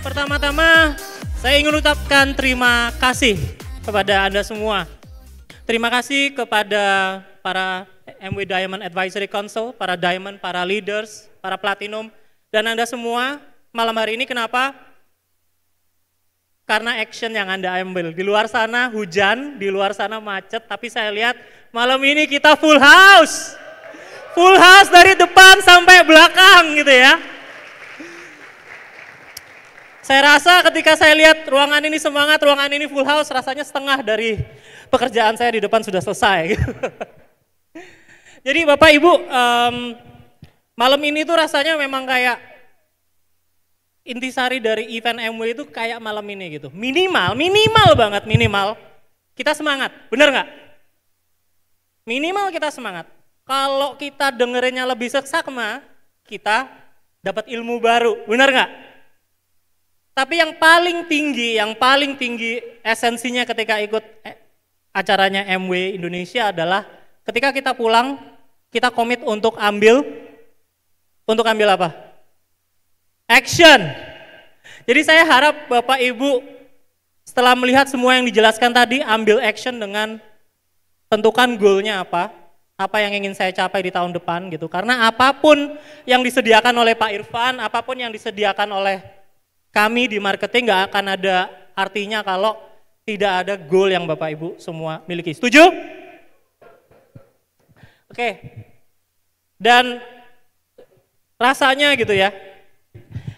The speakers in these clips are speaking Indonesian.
Pertama-tama saya ingin ucapkan terima kasih kepada Anda semua. Terima kasih kepada para MW Diamond Advisory Council, para Diamond, para leaders, para Platinum, dan Anda semua malam hari ini. Kenapa? Karena action yang Anda ambil. Di luar sana hujan, di luar sana macet, tapi saya lihat malam ini kita full house. Full house dari depan sampai belakang gitu ya. Saya rasa ketika saya lihat ruangan ini semangat, ruangan ini full house, rasanya setengah dari pekerjaan saya di depan sudah selesai. Jadi Bapak Ibu, malam ini tuh rasanya memang kayak intisari dari event MW itu kayak malam ini gitu. Minimal banget, minimal. Kita semangat, bener nggak? Minimal kita semangat. Kalau kita dengerinnya lebih seksama, kita dapat ilmu baru, bener nggak? Tapi yang paling tinggi esensinya ketika ikut acaranya MW Indonesia adalah ketika kita pulang, kita komit untuk ambil apa? Action. Jadi saya harap Bapak Ibu setelah melihat semua yang dijelaskan tadi, ambil action dengan tentukan goalnya apa yang ingin saya capai di tahun depan gitu. Karena apapun yang disediakan oleh Pak Irfan, apapun yang disediakan oleh kami di marketing nggak akan ada artinya kalau tidak ada goal yang Bapak Ibu semua miliki. Setuju? Oke. Dan rasanya gitu ya,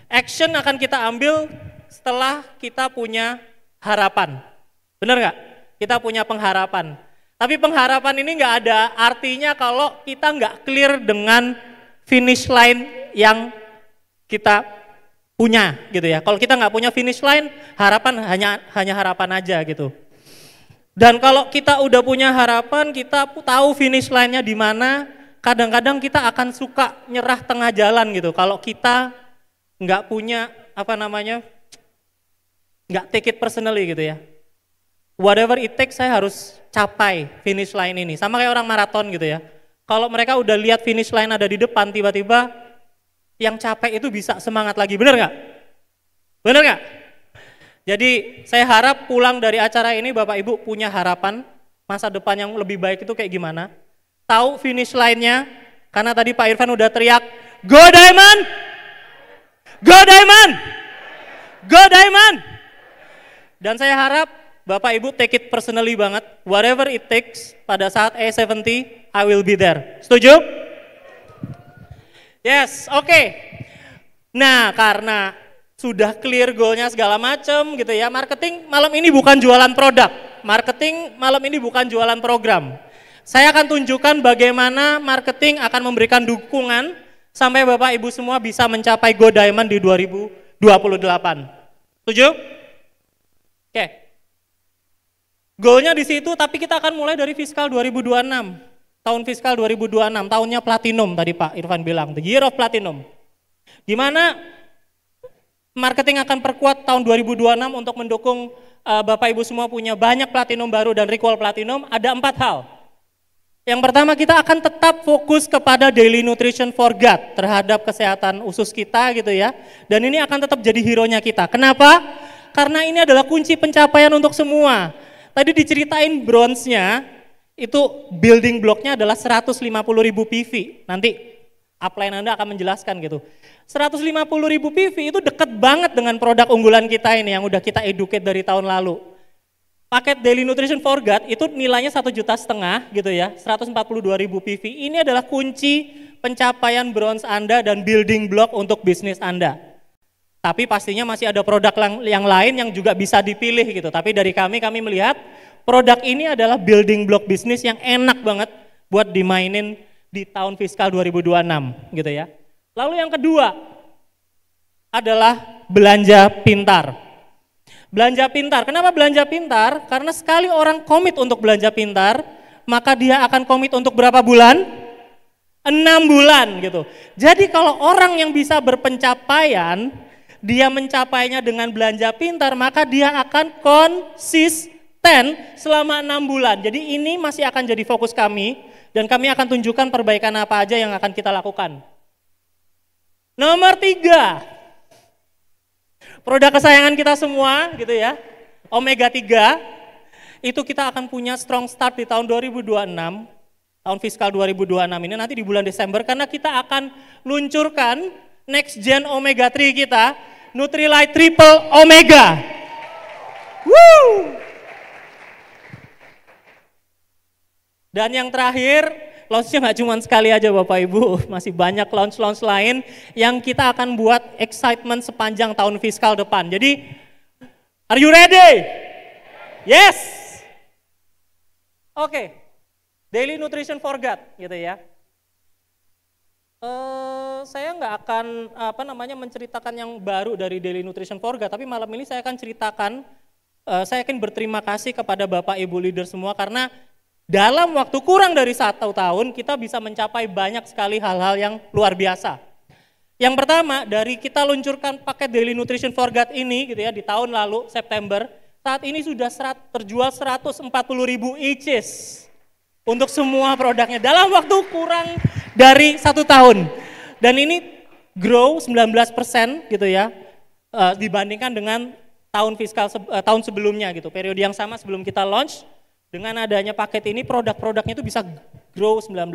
action akan kita ambil setelah kita punya harapan. Benar nggak? Kita punya pengharapan. Tapi pengharapan ini nggak ada artinya kalau kita nggak clear dengan finish line yang kita punya gitu ya. Kalau kita nggak punya finish line, harapan hanya harapan aja gitu. Dan kalau kita udah punya harapan, kita tahu finish line-nya di mana, kadang-kadang kita akan suka nyerah tengah jalan gitu. Kalau kita nggak punya nggak take it personally gitu ya. Whatever it takes, saya harus capai finish line ini. Sama kayak orang maraton gitu ya. Kalau mereka udah lihat finish line ada di depan, tiba-tiba yang capek itu bisa semangat lagi, bener nggak? Bener nggak? Jadi saya harap pulang dari acara ini Bapak Ibu punya harapan masa depan yang lebih baik itu kayak gimana? Tahu finish line-nya, karena tadi Pak Irfan udah teriak, Go Diamond! Go Diamond! Go Diamond! Dan saya harap Bapak Ibu take it personally banget, whatever it takes, pada saat A70, I will be there. Setuju? Yes, oke. Nah, karena sudah clear goalnya segala macam gitu ya, marketing malam ini bukan jualan produk, marketing malam ini bukan jualan program. Saya akan tunjukkan bagaimana marketing akan memberikan dukungan sampai Bapak Ibu semua bisa mencapai Go Diamond di 2028. Setuju? Oke. Goalnya di situ, tapi kita akan mulai dari fiskal 2026. Tahun fiskal 2026, tahunnya platinum tadi Pak Irfan bilang, the year of platinum. Di mana marketing akan perkuat tahun 2026 untuk mendukung Bapak Ibu semua punya banyak platinum baru dan recall platinum. Ada 4 hal. Yang pertama, kita akan tetap fokus kepada daily nutrition for gut terhadap kesehatan usus kita gitu ya. Dan ini akan tetap jadi hero-nya kita. Kenapa? Karena ini adalah kunci pencapaian untuk semua. Tadi diceritain bronze-nya, itu building block-nya adalah 150.000 PV. Nanti upline Anda akan menjelaskan gitu. 150.000 PV itu dekat banget dengan produk unggulan kita ini yang udah kita educate dari tahun lalu. Paket Daily Nutrition for Gut itu nilainya 1,5 juta gitu ya, 142.000 PV. Ini adalah kunci pencapaian bronze Anda dan building block untuk bisnis Anda. Tapi pastinya masih ada produk yang lain yang juga bisa dipilih gitu. Tapi dari kami melihat produk ini adalah building block bisnis yang enak banget buat dimainin di tahun fiskal 2026 gitu ya. Lalu yang kedua adalah belanja pintar. Belanja pintar, kenapa belanja pintar? Karena sekali orang komit untuk belanja pintar, maka dia akan komit untuk berapa bulan? 6 bulan gitu. Jadi kalau orang yang bisa berpencapaian, dia mencapainya dengan belanja pintar, maka dia akan konsisten selama 6 bulan. Jadi ini masih akan jadi fokus kami dan kami akan tunjukkan perbaikan apa aja yang akan kita lakukan. Nomor 3, Produk kesayangan kita semua gitu ya, Omega 3, itu kita akan punya strong start di tahun 2026, tahun fiskal 2026 ini nanti di bulan Desember, karena kita akan luncurkan next gen Omega 3 kita, Nutrilite Triple Omega. Woo! Dan yang terakhir, launch-nya nggak cuma sekali aja Bapak Ibu, masih banyak launch-launch lain yang kita akan buat excitement sepanjang tahun fiskal depan. Jadi, are you ready? Yes! Oke, Daily Nutrition for God gitu ya. Saya nggak akan menceritakan yang baru dari Daily Nutrition for God, tapi malam ini saya akan ceritakan, saya akan berterima kasih kepada Bapak Ibu leader semua karena dalam waktu kurang dari 1 tahun kita bisa mencapai banyak sekali hal-hal yang luar biasa. Yang pertama, dari kita luncurkan paket Daily Nutrition for God ini gitu ya di tahun lalu September, saat ini sudah terjual 140.000 eaches untuk semua produknya dalam waktu kurang dari 1 tahun. Dan ini grow 19% gitu ya dibandingkan dengan tahun fiskal tahun sebelumnya gitu, periode yang sama sebelum kita launch. Dengan adanya paket ini produk-produknya itu bisa grow 19%.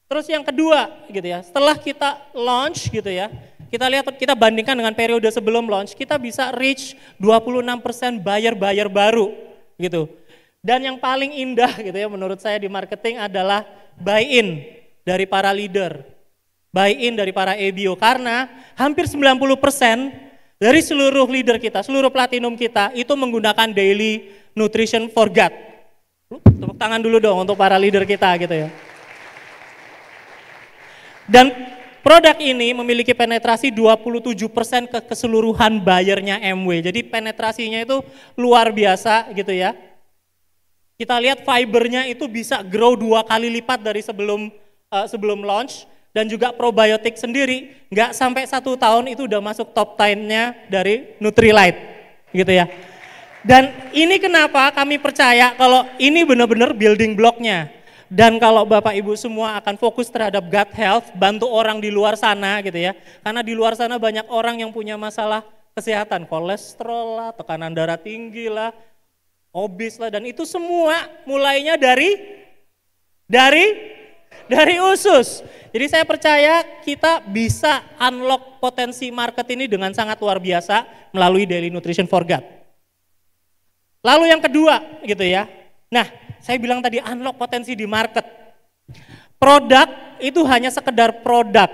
Terus yang kedua gitu ya, setelah kita launch gitu ya, kita lihat, kita bandingkan dengan periode sebelum launch, kita bisa reach 26% buyer-buyer baru gitu. Dan yang paling indah gitu ya menurut saya di marketing adalah buy-in dari para leader, buy-in dari para EBO, karena hampir 90% dari seluruh leader kita, seluruh platinum kita itu menggunakan Daily Nutrition for God. Tepuk tangan dulu dong untuk para leader kita gitu ya. Dan produk ini memiliki penetrasi 27% ke keseluruhan buyernya MW. Jadi penetrasinya itu luar biasa gitu ya. Kita lihat fibernya itu bisa grow 2 kali lipat dari sebelum launch. Dan juga probiotik sendiri nggak sampai 1 tahun itu udah masuk top 10-nya dari Nutrilite gitu ya. Dan ini kenapa kami percaya kalau ini benar-benar building block-nya. Dan kalau Bapak Ibu semua akan fokus terhadap gut health, bantu orang di luar sana gitu ya. Karena di luar sana banyak orang yang punya masalah kesehatan, kolesterol lah, tekanan darah tinggi lah, obes lah, dan itu semua mulainya dari usus. Jadi saya percaya kita bisa unlock potensi market ini dengan sangat luar biasa melalui Daily Nutrition for God. Lalu yang kedua gitu ya, nah saya bilang tadi unlock potensi di market. Produk itu hanya sekedar produk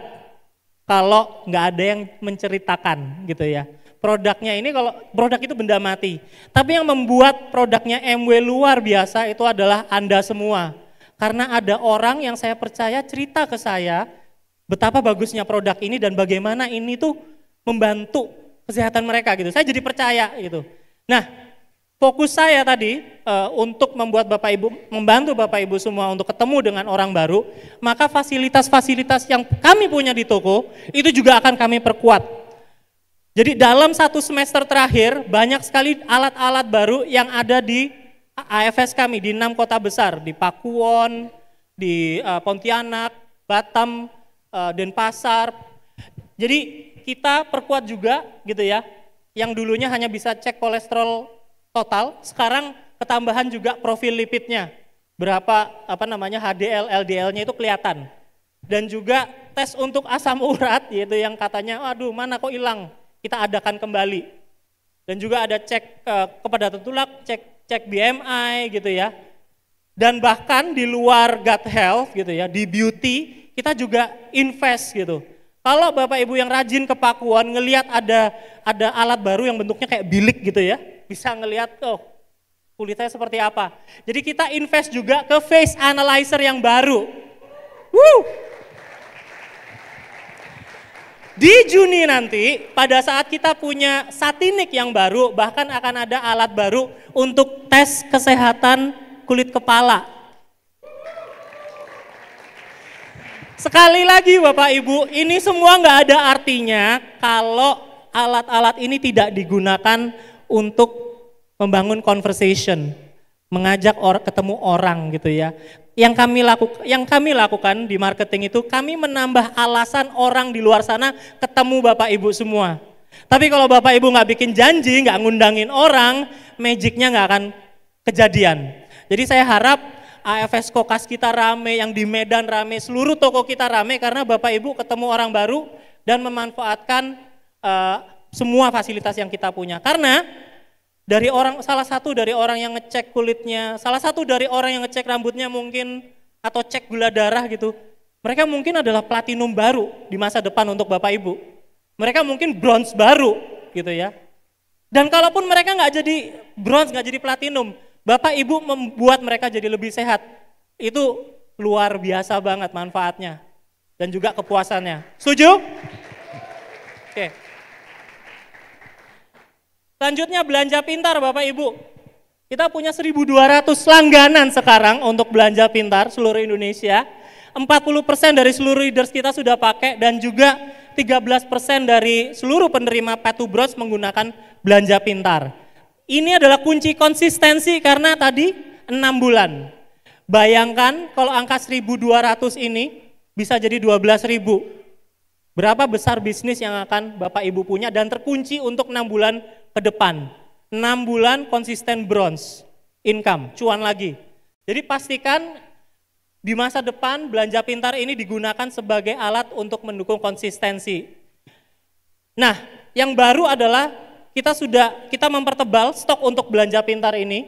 kalau nggak ada yang menceritakan gitu ya. Produknya ini, kalau produk itu benda mati, tapi yang membuat produknya MW luar biasa itu adalah Anda semua. Karena ada orang yang saya percaya cerita ke saya betapa bagusnya produk ini dan bagaimana ini tuh membantu kesehatan mereka gitu. Saya jadi percaya gitu. Nah, fokus saya tadi untuk membuat Bapak Ibu, membantu Bapak Ibu semua untuk ketemu dengan orang baru, maka fasilitas-fasilitas yang kami punya di toko itu juga akan kami perkuat. Jadi dalam 1 semester terakhir banyak sekali alat-alat baru yang ada di AFS kami di 6 kota besar, di Pakuwon, di Pontianak, Batam, Denpasar. Jadi kita perkuat juga gitu ya, yang dulunya hanya bisa cek kolesterol total, sekarang ketambahan juga profil lipidnya, berapa HDL, LDL-nya itu kelihatan. Dan juga tes untuk asam urat, yaitu yang katanya, aduh mana kok hilang, kita adakan kembali. Dan juga ada cek kepadatan tulang, cek BMI gitu ya. Dan bahkan di luar gut health gitu ya, di beauty kita juga invest gitu. Kalau Bapak Ibu yang rajin ke Pakuwon ngelihat ada alat baru yang bentuknya kayak bilik gitu ya, bisa ngelihat kulitnya seperti apa. Jadi kita invest juga ke face analyzer yang baru. Di Juni nanti pada saat kita punya Satinik yang baru, bahkan akan ada alat baru untuk tes kesehatan kulit kepala. Sekali lagi Bapak Ibu, ini semua nggak ada artinya kalau alat-alat ini tidak digunakan untuk membangun conversation, mengajak ketemu orang gitu ya. Yang kami lakukan di marketing itu, kami menambah alasan orang di luar sana ketemu Bapak Ibu semua. Tapi kalau Bapak Ibu nggak bikin janji, nggak ngundangin orang, magicnya nggak akan kejadian. Jadi saya harap AFS Kokas kita rame, yang di Medan rame, seluruh toko kita rame karena Bapak Ibu ketemu orang baru dan memanfaatkan semua fasilitas yang kita punya. Karena salah satu dari orang yang ngecek kulitnya, salah satu dari orang yang ngecek rambutnya mungkin, atau cek gula darah gitu, mereka mungkin adalah platinum baru di masa depan untuk Bapak Ibu. Mereka mungkin bronze baru gitu ya. Dan kalaupun mereka nggak jadi bronze, nggak jadi platinum, Bapak Ibu membuat mereka jadi lebih sehat. Itu luar biasa banget manfaatnya dan juga kepuasannya. Setuju? Oke. Selanjutnya belanja pintar Bapak Ibu. Kita punya 1.200 langganan sekarang untuk belanja pintar seluruh Indonesia. 40% dari seluruh leaders kita sudah pakai dan juga 13% dari seluruh penerima Pay to Bronze menggunakan belanja pintar. Ini adalah kunci konsistensi karena tadi 6 bulan. Bayangkan kalau angka 1.200 ini bisa jadi 12.000. Berapa besar bisnis yang akan Bapak Ibu punya dan terkunci untuk 6 bulan ke depan. 6 bulan konsisten bronze, income, cuan lagi. Jadi pastikan di masa depan belanja pintar ini digunakan sebagai alat untuk mendukung konsistensi. Nah, yang baru adalah kita mempertebal stok untuk belanja pintar ini.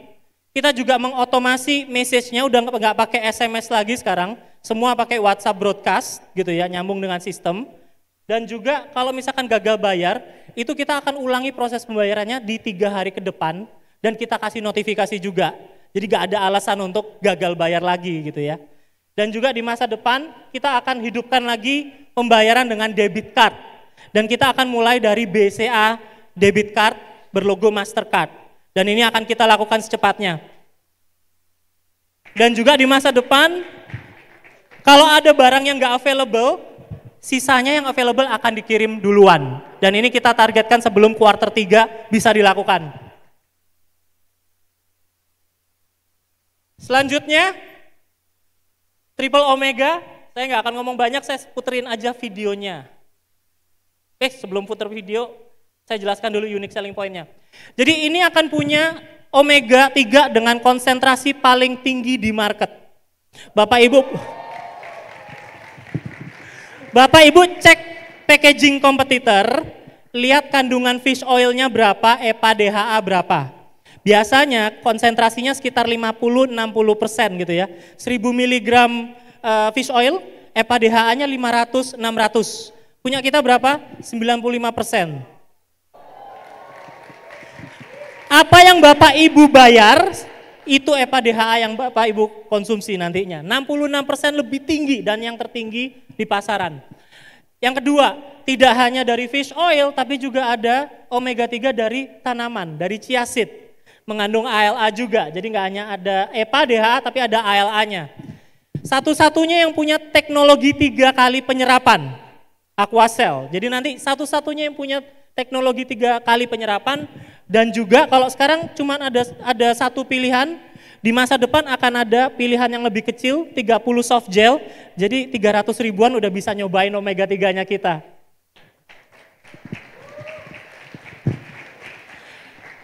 Kita juga mengotomasi message-nya, udah nggak pakai SMS lagi sekarang, semua pakai WhatsApp broadcast gitu ya, nyambung dengan sistem. Dan juga kalau misalkan gagal bayar, itu kita akan ulangi proses pembayarannya di 3 hari ke depan dan kita kasih notifikasi juga. Jadi gak ada alasan untuk gagal bayar lagi gitu ya. Dan juga di masa depan kita akan hidupkan lagi pembayaran dengan debit card. Dan kita akan mulai dari BCA debit card berlogo Mastercard. Dan ini akan kita lakukan secepatnya. Dan juga di masa depan kalau ada barang yang gak available, sisanya yang available akan dikirim duluan. Dan ini kita targetkan sebelum kuartal 3 bisa dilakukan. Selanjutnya, Triple Omega, saya nggak akan ngomong banyak, saya puterin aja videonya. Oke, sebelum puter video, saya jelaskan dulu unique selling point-nya. Jadi ini akan punya Omega 3 dengan konsentrasi paling tinggi di market. Bapak Ibu cek packaging kompetitor, lihat kandungan fish oil-nya berapa, EPA DHA berapa. Biasanya konsentrasinya sekitar 50-60% gitu ya. 1000 mg fish oil, EPA DHA-nya 500-600. Punya kita berapa? 95%. Apa yang Bapak Ibu bayar, itu EPA DHA yang Bapak Ibu konsumsi nantinya. 66% lebih tinggi dan yang tertinggi di pasaran. Yang kedua, tidak hanya dari fish oil, tapi juga ada omega 3 dari tanaman, dari chia seed. Mengandung ALA juga, jadi nggak hanya ada EPA, DHA, tapi ada ALA-nya. Satu-satunya yang punya teknologi 3 kali penyerapan, Aquacell. Jadi nanti satu-satunya yang punya teknologi 3 kali penyerapan, dan juga kalau sekarang cuma ada satu pilihan, di masa depan akan ada pilihan yang lebih kecil, 30 soft gel, jadi 300 ribuan udah bisa nyobain omega 3-nya kita.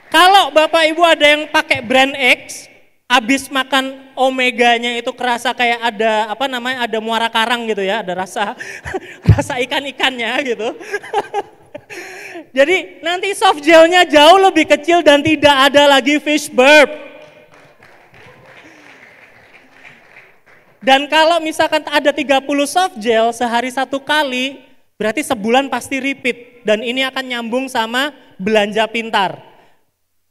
Kalau Bapak Ibu ada yang pakai brand X, habis makan omeganya itu kerasa kayak ada muara karang gitu ya, ada rasa ikan-ikannya gitu. Jadi nanti soft gelnya jauh lebih kecil dan tidak ada lagi fish burp. Dan kalau misalkan ada 30 soft gel sehari 1 kali, berarti sebulan pasti repeat. Dan ini akan nyambung sama belanja pintar.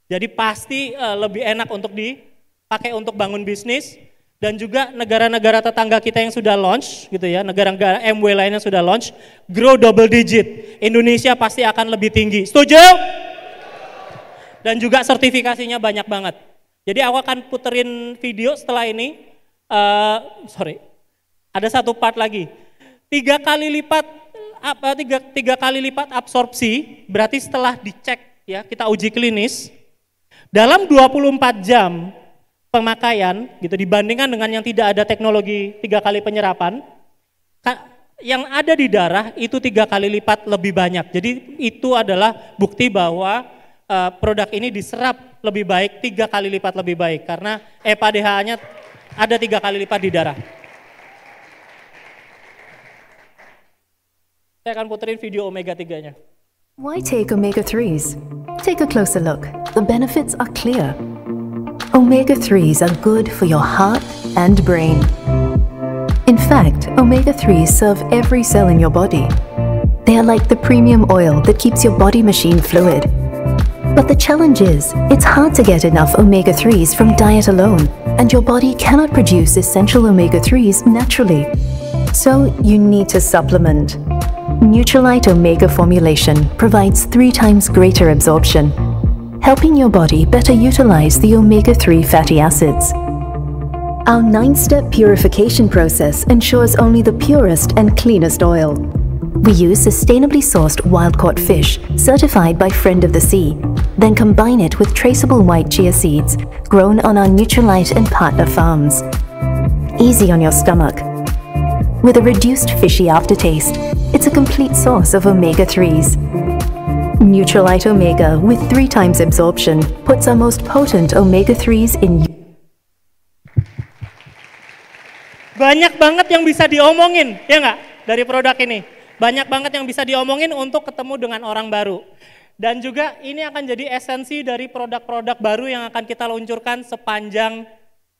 Jadi pasti lebih enak untuk dipakai untuk bangun bisnis. Dan juga negara-negara tetangga kita yang sudah launch, gitu ya, negara-negara MW lainnya sudah launch, grow double digit. Indonesia pasti akan lebih tinggi. Setuju? Dan juga sertifikasinya banyak banget. Jadi aku akan puterin video setelah ini. Ada satu part lagi. 3 kali lipat absorpsi, berarti setelah dicek ya, kita uji klinis, dalam 24 jam pemakaian gitu dibandingkan dengan yang tidak ada teknologi 3 kali penyerapan, yang ada di darah itu 3 kali lipat lebih banyak. Jadi itu adalah bukti bahwa produk ini diserap lebih baik, 3 kali lipat lebih baik karena EPA DHA-nya ada 3 kali lipat di darah. Saya akan puterin video omega 3-nya. Why take omega-3s? Take a closer look. The benefits are clear. Omega-3s are good for your heart and brain. In fact, omega-3s serve every cell in your body. They are like the premium oil that keeps your body machine fluid. But the challenge is, it's hard to get enough omega-3s from diet alone, and your body cannot produce essential omega-3s naturally. So you need to supplement. Nutrilite Omega formulation provides 3 times greater absorption, helping your body better utilize the omega-3 fatty acids. Our 9-step purification process ensures only the purest and cleanest oil. We use sustainably sourced wild-caught fish, certified by Friend of the Sea, then combine it with traceable white chia seeds, grown on our Nutrilite and partner farms. Easy on your stomach. With a reduced fishy aftertaste, it's a complete source of omega-3s. Nutrilite Omega with 3 times absorption puts our most potent omega-3s in. Banyak banget yang bisa diomongin, ya nggak, dari produk ini. Banyak banget yang bisa diomongin untuk ketemu dengan orang baru. Dan juga ini akan jadi esensi dari produk-produk baru yang akan kita luncurkan sepanjang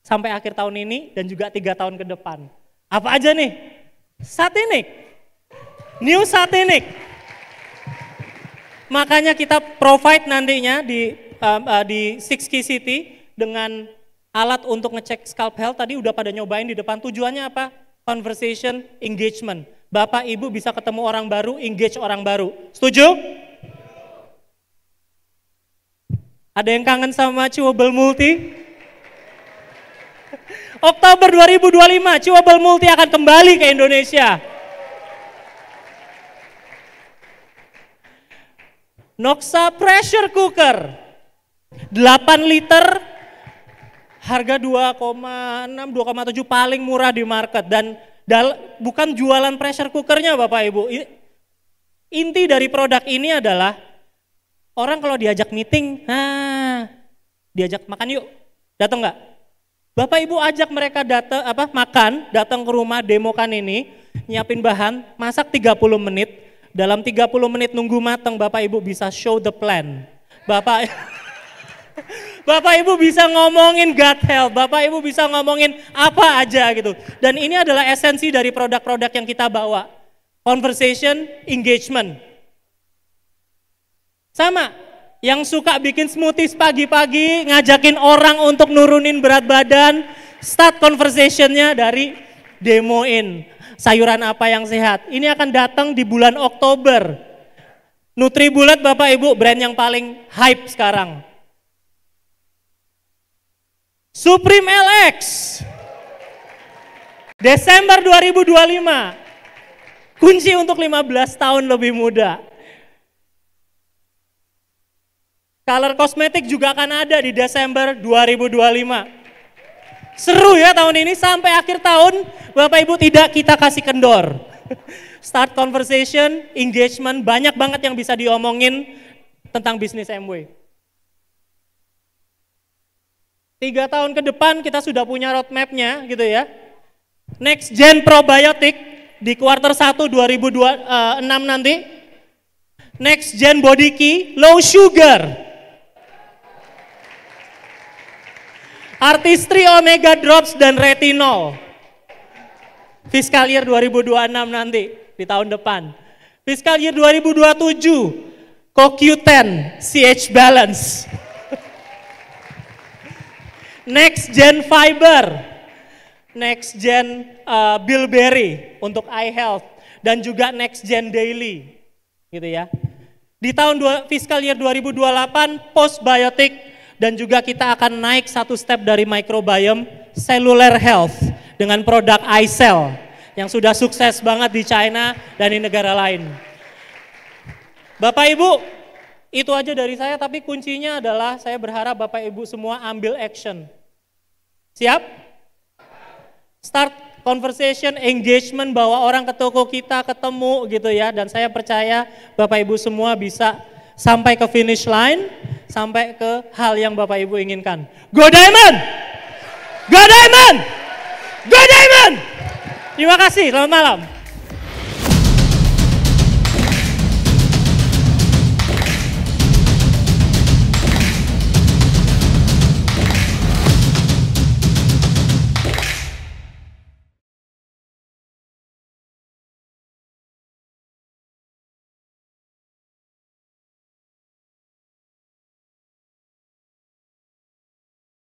sampai akhir tahun ini dan juga 3 tahun ke depan. Apa aja nih? Satinik, New Satinik. Makanya kita provide nantinya di 6 Key City dengan alat untuk ngecek scalp health. Tadi udah pada nyobain di depan. Tujuannya apa? Conversation, engagement. Bapak Ibu bisa ketemu orang baru, engage orang baru. Setuju? Ada yang kangen sama Chewable Multi? Oktober 2025, Chewable Multi akan kembali ke Indonesia. Noxa Pressure Cooker, 8 liter, harga 2,6, 2,7 paling murah di market. Dan bukan jualan pressure cookernya Bapak Ibu. Inti dari produk ini adalah, orang kalau diajak meeting, diajak makan yuk, datang nggak? Bapak Ibu ajak mereka makan, datang ke rumah, demokan ini, nyiapin bahan, masak 30 menit, dalam 30 menit nunggu matang, Bapak Ibu bisa show the plan. Bapak Ibu bisa ngomongin gut health, Bapak Ibu bisa ngomongin apa aja gitu. Dan ini adalah esensi dari produk-produk yang kita bawa. Conversation, engagement. Sama, yang suka bikin smoothies pagi-pagi, ngajakin orang untuk nurunin berat badan, start conversation-nya dari demoin sayuran apa yang sehat. Ini akan datang di bulan Oktober. Nutribullet Bapak Ibu, brand yang paling hype sekarang. Supreme LX, Desember 2025, kunci untuk 15 tahun lebih muda. Color Cosmetic juga akan ada di Desember 2025. Seru ya tahun ini, sampai akhir tahun Bapak Ibu tidak kita kasih kendor. Start conversation, engagement, banyak banget yang bisa diomongin tentang bisnis MW. 3 tahun ke depan kita sudah punya roadmap-nya gitu ya. Next Gen Probiotic di kuartal 1 2026 nanti. Next Gen Body Key, low sugar. Artistry Omega Drops dan Retinol. Fiscal year 2026 nanti di tahun depan. Fiscal year 2027 CoQ10 CH Balance. Next Gen Fiber. Next Gen Bilberry untuk eye health dan juga Next Gen Daily. Gitu ya. Di tahun fiscal year 2028 postbiotic. Dan juga kita akan naik 1 step dari microbiome, cellular health dengan produk iCell yang sudah sukses banget di China dan di negara lain. Bapak Ibu, itu aja dari saya, tapi kuncinya adalah saya berharap Bapak Ibu semua ambil action. Siap? Start conversation, engagement, bawa orang ke toko kita, ketemu gitu ya. Dan saya percaya Bapak Ibu semua bisa sampai ke finish line, sampai ke hal yang Bapak Ibu inginkan. Go Diamond! Go Diamond! Go Diamond! Terima kasih, selamat malam.